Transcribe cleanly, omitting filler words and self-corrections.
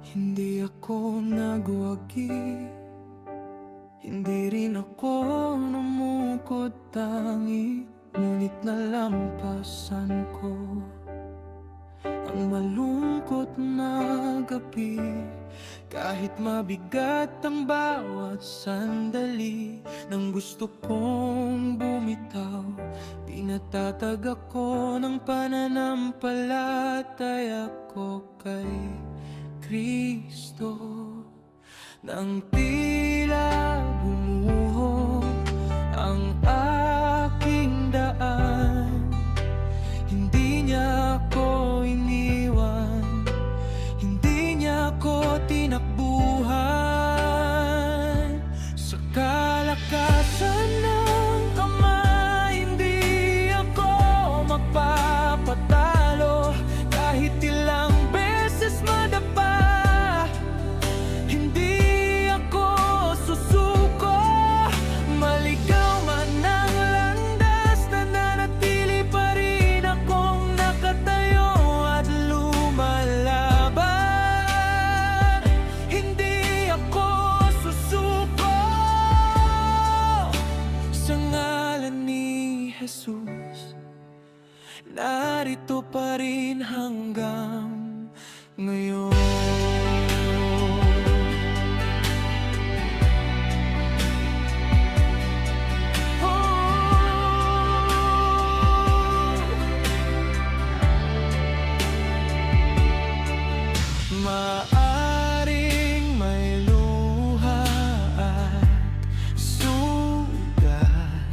Hindi ako nagwagi, hindi rin ako numukod tangi, ngunit nalampasan ko ang malungkot na gabi. Kahit mabigat ang bawat sandali, nang gusto kong bumitaw, pinatatag ako ng pananampalataya ko kay Kristo. Nang tila bumuho ang aking daan, hindi niya ako iniwan, hindi niya ako tinakbuhan. Sa kalakasan ng kamay, hindi ako magpapatalo. Kahit ilang beses madapa, hindi ako susuko. Maligaw man ang landas, nananatili pa rin akong nakatayo at lumalaban. Hindi ako susuko. Sa ngalan ni Jesus, narito pa rin hanggang ngayon. Maaring may luha at sugat,